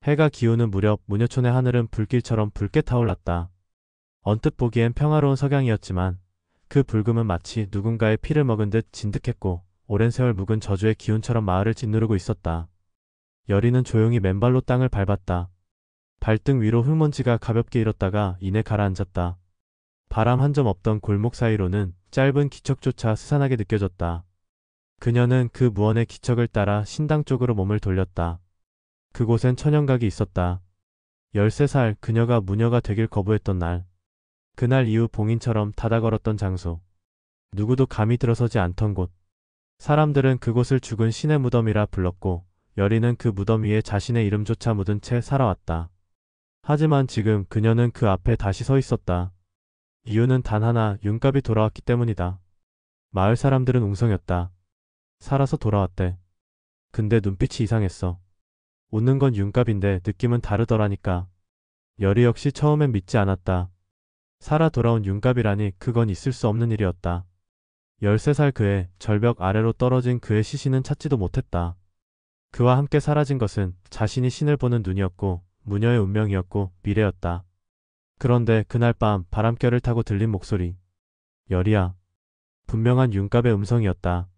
해가 기우는 무렵 무녀촌의 하늘은 불길처럼 붉게 타올랐다. 언뜻 보기엔 평화로운 석양이었지만 그 붉음은 마치 누군가의 피를 먹은 듯 진득했고 오랜 세월 묵은 저주의 기운처럼 마을을 짓누르고 있었다. 여리는 조용히 맨발로 땅을 밟았다. 발등 위로 흙먼지가 가볍게 일었다가 이내 가라앉았다. 바람 한 점 없던 골목 사이로는 짧은 기척조차 스산하게 느껴졌다. 그녀는 그 무언의 기척을 따라 신당 쪽으로 몸을 돌렸다. 그곳엔 천연각이 있었다. 13살 그녀가 무녀가 되길 거부했던 날. 그날 이후 봉인처럼 닫아 걸었던 장소. 누구도 감히 들어서지 않던 곳. 사람들은 그곳을 죽은 신의 무덤이라 불렀고 여리는 그 무덤 위에 자신의 이름조차 묻은 채 살아왔다. 하지만 지금 그녀는 그 앞에 다시 서 있었다. 이유는 단 하나, 윤갑이 돌아왔기 때문이다. 마을 사람들은 웅성였다. 살아서 돌아왔대. 근데 눈빛이 이상했어. 웃는 건 윤갑인데 느낌은 다르더라니까. 여리 역시 처음엔 믿지 않았다. 살아 돌아온 윤갑이라니 그건 있을 수 없는 일이었다. 13살 그의 절벽 아래로 떨어진 그의 시신은 찾지도 못했다. 그와 함께 사라진 것은 자신이 신을 보는 눈이었고 무녀의 운명이었고 미래였다. 그런데 그날 밤 바람결을 타고 들린 목소리. 여리야. 분명한 윤갑의 음성이었다.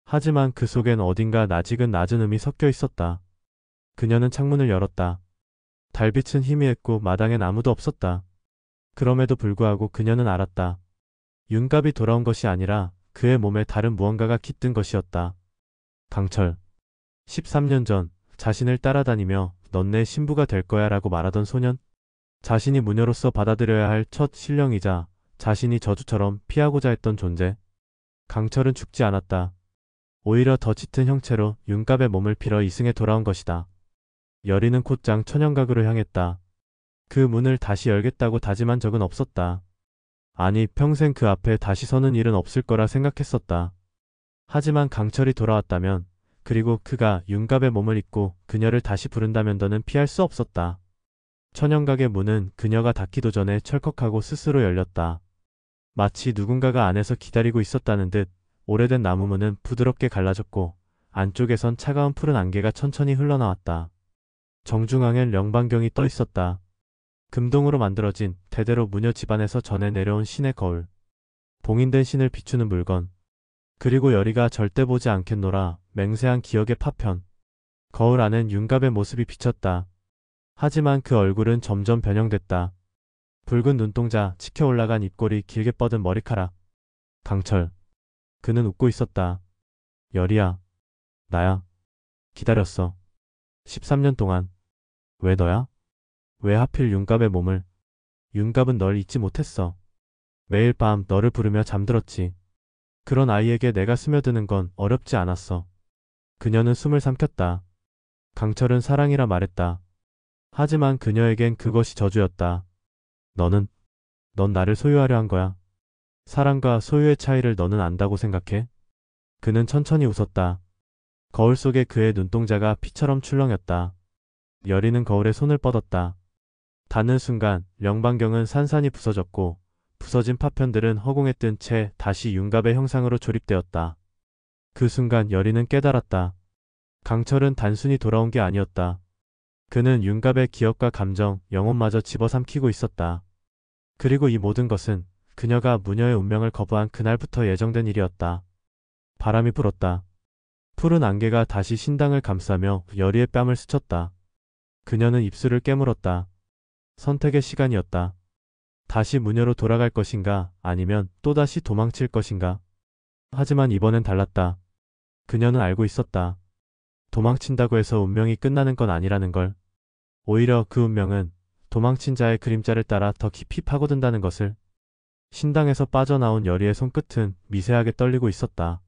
하지만 그 속엔 어딘가 낯익은 낮은 음이 섞여 있었다. 그녀는 창문을 열었다. 달빛은 희미했고 마당엔 아무도 없었다. 그럼에도 불구하고 그녀는 알았다. 윤갑이 돌아온 것이 아니라 그의 몸에 다른 무언가가 깃든 것이었다. 강철. 13년 전 자신을 따라다니며 넌 내 신부가 될 거야 라고 말하던 소년. 자신이 무녀로서 받아들여야 할 첫 신령이자 자신이 저주처럼 피하고자 했던 존재. 강철은 죽지 않았다. 오히려 더 짙은 형체로 윤갑의 몸을 빌어 이승에 돌아온 것이다. 여리는 곧장 천연각으로 향했다. 그 문을 다시 열겠다고 다짐한 적은 없었다. 아니 평생 그 앞에 다시 서는 일은 없을 거라 생각했었다. 하지만 강철이 돌아왔다면 그리고 그가 윤갑의 몸을 입고 그녀를 다시 부른다면 더는 피할 수 없었다. 천연각의 문은 그녀가 닫기도 전에 철컥하고 스스로 열렸다. 마치 누군가가 안에서 기다리고 있었다는 듯 오래된 나무문은 부드럽게 갈라졌고 안쪽에선 차가운 푸른 안개가 천천히 흘러나왔다. 정중앙엔 영반경이 떠 있었다. 금동으로 만들어진 대대로 무녀 집안에서 전해 내려온 신의 거울. 봉인된 신을 비추는 물건. 그리고 여리가 절대 보지 않겠노라 맹세한 기억의 파편. 거울 안엔 윤갑의 모습이 비쳤다. 하지만 그 얼굴은 점점 변형됐다. 붉은 눈동자, 치켜 올라간 입꼬리, 길게 뻗은 머리카락. 강철. 그는 웃고 있었다. 여리야. 나야. 기다렸어. 13년 동안. 왜 너야? 왜 하필 윤갑의 몸을? 윤갑은 널 잊지 못했어. 매일 밤 너를 부르며 잠들었지. 그런 아이에게 내가 스며드는 건 어렵지 않았어. 그녀는 숨을 삼켰다. 강철은 사랑이라 말했다. 하지만 그녀에겐 그것이 저주였다. 넌 나를 소유하려 한 거야. 사랑과 소유의 차이를 너는 안다고 생각해? 그는 천천히 웃었다. 거울 속에 그의 눈동자가 피처럼 출렁였다. 여리는 거울에 손을 뻗었다. 닿는 순간 영반경은 산산이 부서졌고 부서진 파편들은 허공에 뜬 채 다시 윤갑의 형상으로 조립되었다. 그 순간 여리는 깨달았다. 강철은 단순히 돌아온 게 아니었다. 그는 윤갑의 기억과 감정, 영혼마저 집어삼키고 있었다. 그리고 이 모든 것은 그녀가 무녀의 운명을 거부한 그날부터 예정된 일이었다. 바람이 불었다. 푸른 안개가 다시 신당을 감싸며 여리의 뺨을 스쳤다. 그녀는 입술을 깨물었다. 선택의 시간이었다. 다시 무녀로 돌아갈 것인가 아니면 또다시 도망칠 것인가. 하지만 이번엔 달랐다. 그녀는 알고 있었다. 도망친다고 해서 운명이 끝나는 건 아니라는 걸. 오히려 그 운명은 도망친 자의 그림자를 따라 더 깊이 파고든다는 것을. 신당에서 빠져나온 여리의 손끝은 미세하게 떨리고 있었다.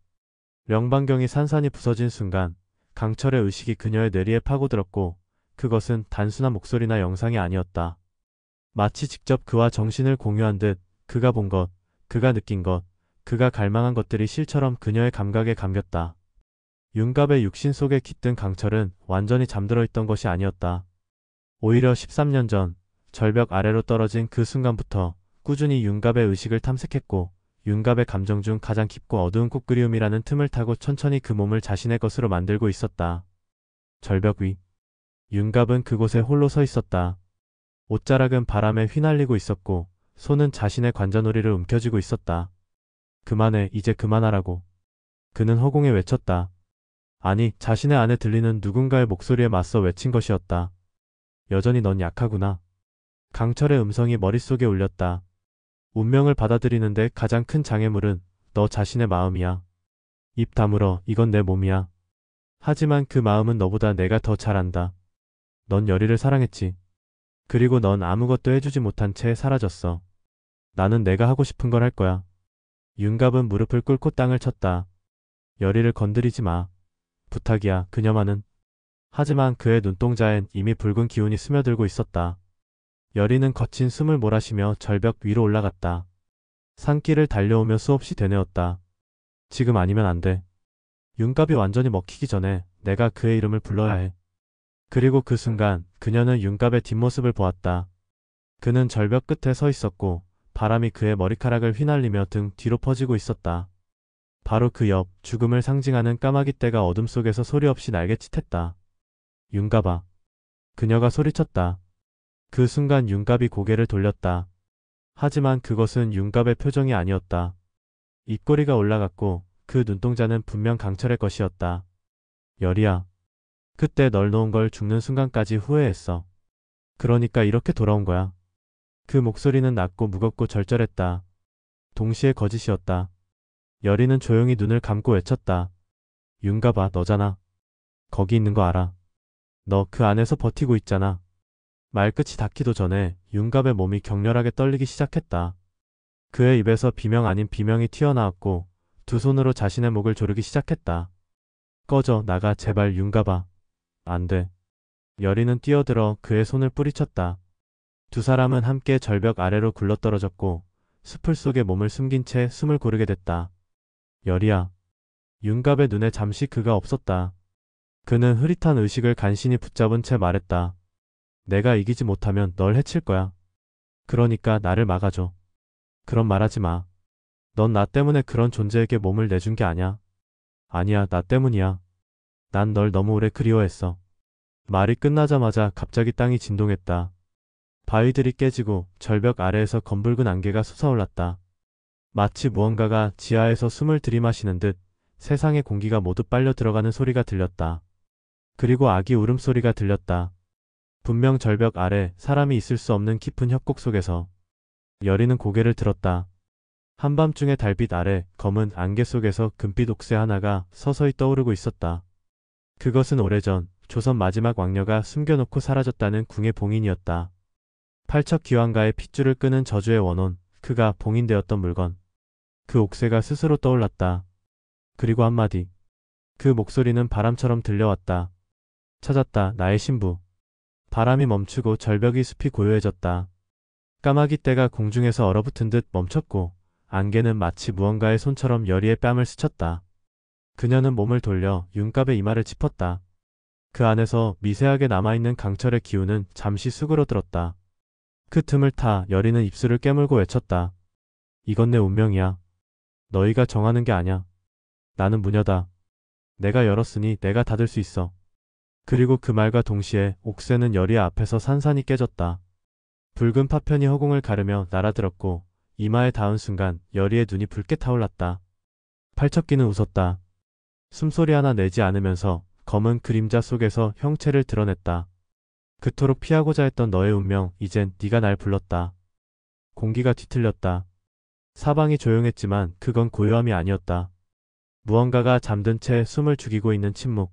영반경이 산산이 부서진 순간 강철의 의식이 그녀의 뇌리에 파고들었고 그것은 단순한 목소리나 영상이 아니었다. 마치 직접 그와 정신을 공유한 듯 그가 본 것, 그가 느낀 것, 그가 갈망한 것들이 실처럼 그녀의 감각에 감겼다. 윤갑의 육신 속에 깃든 강철은 완전히 잠들어 있던 것이 아니었다. 오히려 13년 전 절벽 아래로 떨어진 그 순간부터 꾸준히 윤갑의 의식을 탐색했고 윤갑의 감정 중 가장 깊고 어두운 꽃그리움이라는 틈을 타고 천천히 그 몸을 자신의 것으로 만들고 있었다. 절벽 위. 윤갑은 그곳에 홀로 서 있었다. 옷자락은 바람에 휘날리고 있었고 손은 자신의 관자놀이를 움켜쥐고 있었다. 그만해, 이제 그만하라고. 그는 허공에 외쳤다. 아니, 자신의 안에 들리는 누군가의 목소리에 맞서 외친 것이었다. 여전히 넌 약하구나. 강철의 음성이 머릿속에 울렸다. 운명을 받아들이는데 가장 큰 장애물은 너 자신의 마음이야. 입 다물어, 이건 내 몸이야. 하지만 그 마음은 너보다 내가 더 잘 안다. 넌 여리를 사랑했지. 그리고 넌 아무것도 해주지 못한 채 사라졌어. 나는 내가 하고 싶은 걸 할 거야. 윤갑은 무릎을 꿇고 땅을 쳤다. 여리를 건드리지 마. 부탁이야, 그녀만은. 하지만 그의 눈동자엔 이미 붉은 기운이 스며들고 있었다. 여리는 거친 숨을 몰아쉬며 절벽 위로 올라갔다. 산길을 달려오며 수없이 되뇌었다. 지금 아니면 안 돼. 윤갑이 완전히 먹히기 전에 내가 그의 이름을 불러야 해. 그리고 그 순간 그녀는 윤갑의 뒷모습을 보았다. 그는 절벽 끝에 서 있었고 바람이 그의 머리카락을 휘날리며 등 뒤로 퍼지고 있었다. 바로 그 옆 죽음을 상징하는 까마귀 떼가 어둠 속에서 소리 없이 날개짓했다. 윤갑아. 그녀가 소리쳤다. 그 순간 윤갑이 고개를 돌렸다. 하지만 그것은 윤갑의 표정이 아니었다. 입꼬리가 올라갔고 그 눈동자는 분명 강철의 것이었다. 여리야. 그때 널 놓은 걸 죽는 순간까지 후회했어. 그러니까 이렇게 돌아온 거야. 그 목소리는 낮고 무겁고 절절했다. 동시에 거짓이었다. 여리는 조용히 눈을 감고 외쳤다. 윤갑아, 너잖아. 거기 있는 거 알아. 너 그 안에서 버티고 있잖아. 말끝이 닿기도 전에 윤갑의 몸이 격렬하게 떨리기 시작했다. 그의 입에서 비명 아닌 비명이 튀어나왔고 두 손으로 자신의 목을 조르기 시작했다. 꺼져, 나가, 제발 윤갑아. 안 돼. 여리는 뛰어들어 그의 손을 뿌리쳤다. 두 사람은 함께 절벽 아래로 굴러떨어졌고 수풀 속에 몸을 숨긴 채 숨을 고르게 됐다. 여리야. 윤갑의 눈에 잠시 그가 없었다. 그는 흐릿한 의식을 간신히 붙잡은 채 말했다. 내가 이기지 못하면 널 해칠 거야. 그러니까 나를 막아줘. 그런 말하지 마. 넌 나 때문에 그런 존재에게 몸을 내준 게 아니야. 아니야, 나 때문이야. 난 널 너무 오래 그리워했어. 말이 끝나자마자 갑자기 땅이 진동했다. 바위들이 깨지고 절벽 아래에서 검붉은 안개가 솟아올랐다. 마치 무언가가 지하에서 숨을 들이마시는 듯 세상의 공기가 모두 빨려 들어가는 소리가 들렸다. 그리고 아기 울음소리가 들렸다. 분명 절벽 아래 사람이 있을 수 없는 깊은 협곡 속에서. 여리는 고개를 들었다. 한밤중의 달빛 아래 검은 안개 속에서 금빛 옥새 하나가 서서히 떠오르고 있었다. 그것은 오래전 조선 마지막 왕녀가 숨겨놓고 사라졌다는 궁의 봉인이었다. 팔척기왕가의 핏줄을 끄는 저주의 원혼, 그가 봉인되었던 물건. 그 옥새가 스스로 떠올랐다. 그리고 한마디. 그 목소리는 바람처럼 들려왔다. 찾았다, 나의 신부. 바람이 멈추고 절벽이 숲이 고요해졌다. 까마귀 떼가 공중에서 얼어붙은 듯 멈췄고 안개는 마치 무언가의 손처럼 여리의 뺨을 스쳤다. 그녀는 몸을 돌려 윤갑의 이마를 짚었다. 그 안에서 미세하게 남아있는 강철의 기운은 잠시 수그러들었다. 그 틈을 타 여리는 입술을 깨물고 외쳤다. 이건 내 운명이야. 너희가 정하는 게 아냐. 나는 무녀다. 내가 열었으니 내가 닫을 수 있어. 그리고 그 말과 동시에 옥새는 여리의 앞에서 산산이 깨졌다. 붉은 파편이 허공을 가르며 날아들었고 이마에 닿은 순간 여리의 눈이 붉게 타올랐다. 팔척기는 웃었다. 숨소리 하나 내지 않으면서 검은 그림자 속에서 형체를 드러냈다. 그토록 피하고자 했던 너의 운명, 이젠 네가 날 불렀다. 공기가 뒤틀렸다. 사방이 조용했지만 그건 고요함이 아니었다. 무언가가 잠든 채 숨을 죽이고 있는 침묵.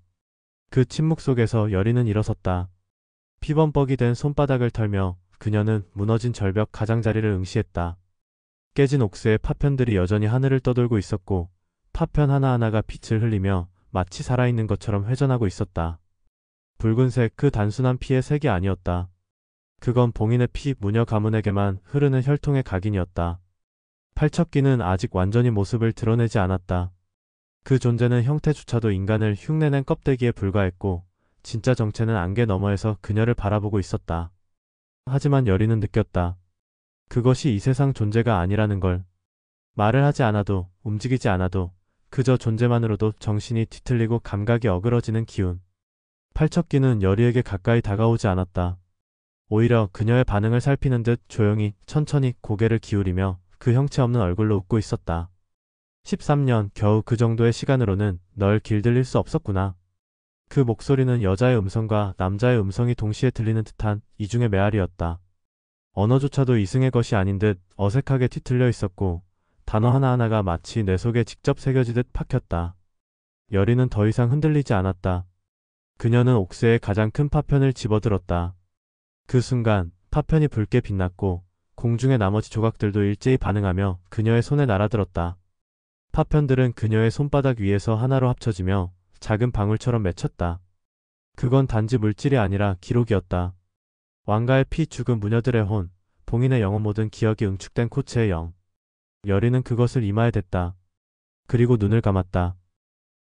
그 침묵 속에서 여리는 일어섰다. 피범벅이 된 손바닥을 털며 그녀는 무너진 절벽 가장자리를 응시했다. 깨진 옥새의 파편들이 여전히 하늘을 떠돌고 있었고 파편 하나하나가 빛을 흘리며 마치 살아있는 것처럼 회전하고 있었다. 붉은색 그 단순한 피의 색이 아니었다. 그건 봉인의 피 무녀 가문에게만 흐르는 혈통의 각인이었다. 팔척기는 아직 완전히 모습을 드러내지 않았다. 그 존재는 형태조차도 인간을 흉내낸 껍데기에 불과했고 진짜 정체는 안개 너머에서 그녀를 바라보고 있었다. 하지만 여리는 느꼈다. 그것이 이 세상 존재가 아니라는 걸. 말을 하지 않아도 움직이지 않아도 그저 존재만으로도 정신이 뒤틀리고 감각이 어그러지는 기운. 팔척기는 여리에게 가까이 다가오지 않았다. 오히려 그녀의 반응을 살피는 듯 조용히 천천히 고개를 기울이며 그 형체 없는 얼굴로 웃고 있었다. 13년, 겨우 그 정도의 시간으로는 널 길들일 수 없었구나. 그 목소리는 여자의 음성과 남자의 음성이 동시에 들리는 듯한 이중의 메아리였다. 언어조차도 이승의 것이 아닌 듯 어색하게 뒤틀려 있었고 단어 하나하나가 마치 뇌 속에 직접 새겨지듯 박혔다. 여리는 더 이상 흔들리지 않았다. 그녀는 옥새의 가장 큰 파편을 집어들었다. 그 순간 파편이 붉게 빛났고 공중의 나머지 조각들도 일제히 반응하며 그녀의 손에 날아들었다. 파편들은 그녀의 손바닥 위에서 하나로 합쳐지며 작은 방울처럼 맺혔다. 그건 단지 물질이 아니라 기록이었다. 왕가의 피 죽은 무녀들의 혼, 봉인의 영혼 모든 기억이 응축된 코체의 영. 여리는 그것을 이마에 댔다. 그리고 눈을 감았다.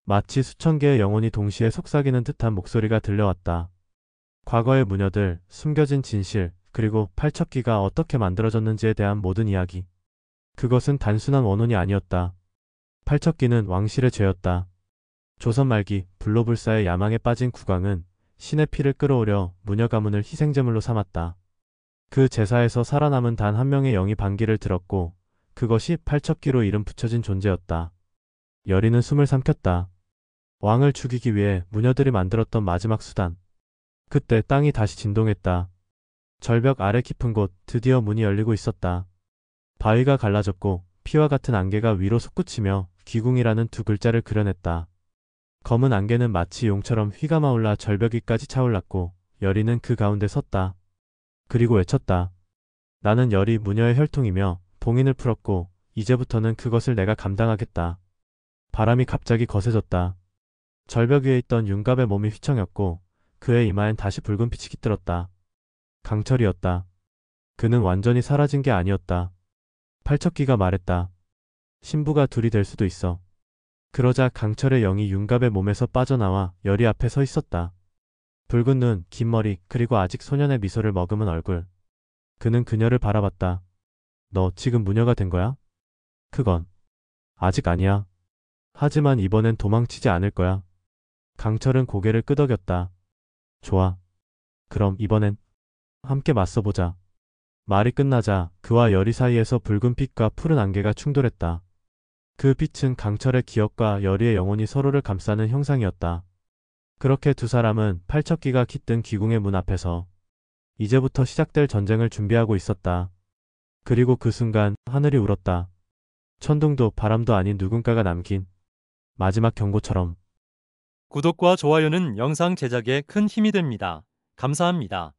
마치 수천 개의 영혼이 동시에 속삭이는 듯한 목소리가 들려왔다. 과거의 무녀들, 숨겨진 진실, 그리고 팔척기가 어떻게 만들어졌는지에 대한 모든 이야기. 그것은 단순한 원혼이 아니었다. 팔척기는 왕실의 죄였다. 조선 말기 불로불사의 야망에 빠진 국왕은 신의 피를 끌어오려 무녀 가문을 희생제물로 삼았다. 그 제사에서 살아남은 단 한 명의 영이 반기를 들었고 그것이 팔척기로 이름 붙여진 존재였다. 여리는 숨을 삼켰다. 왕을 죽이기 위해 무녀들이 만들었던 마지막 수단. 그때 땅이 다시 진동했다. 절벽 아래 깊은 곳 드디어 문이 열리고 있었다. 바위가 갈라졌고 피와 같은 안개가 위로 솟구치며 귀궁이라는 두 글자를 그려냈다. 검은 안개는 마치 용처럼 휘감아 올라 절벽 위까지 차올랐고 여리는 그 가운데 섰다. 그리고 외쳤다. 나는 여리 무녀의 혈통이며 봉인을 풀었고 이제부터는 그것을 내가 감당하겠다. 바람이 갑자기 거세졌다. 절벽 위에 있던 윤갑의 몸이 휘청였고 그의 이마엔 다시 붉은 빛이 깃들었다. 강철이었다. 그는 완전히 사라진 게 아니었다. 팔척기가 말했다. 신부가 둘이 될 수도 있어. 그러자 강철의 영이 윤갑의 몸에서 빠져나와 여리 앞에 서 있었다. 붉은 눈, 긴 머리, 그리고 아직 소년의 미소를 머금은 얼굴. 그는 그녀를 바라봤다. 너 지금 무녀가 된 거야? 그건 아직 아니야. 하지만 이번엔 도망치지 않을 거야. 강철은 고개를 끄덕였다. 좋아. 그럼 이번엔 함께 맞서보자. 말이 끝나자 그와 여리 사이에서 붉은 빛과 푸른 안개가 충돌했다. 그 빛은 강철의 기억과 여리의 영혼이 서로를 감싸는 형상이었다. 그렇게 두 사람은 팔척기가 깃든 귀궁의 문 앞에서 이제부터 시작될 전쟁을 준비하고 있었다. 그리고 그 순간 하늘이 울었다. 천둥도 바람도 아닌 누군가가 남긴 마지막 경고처럼. 구독과 좋아요는 영상 제작에 큰 힘이 됩니다. 감사합니다.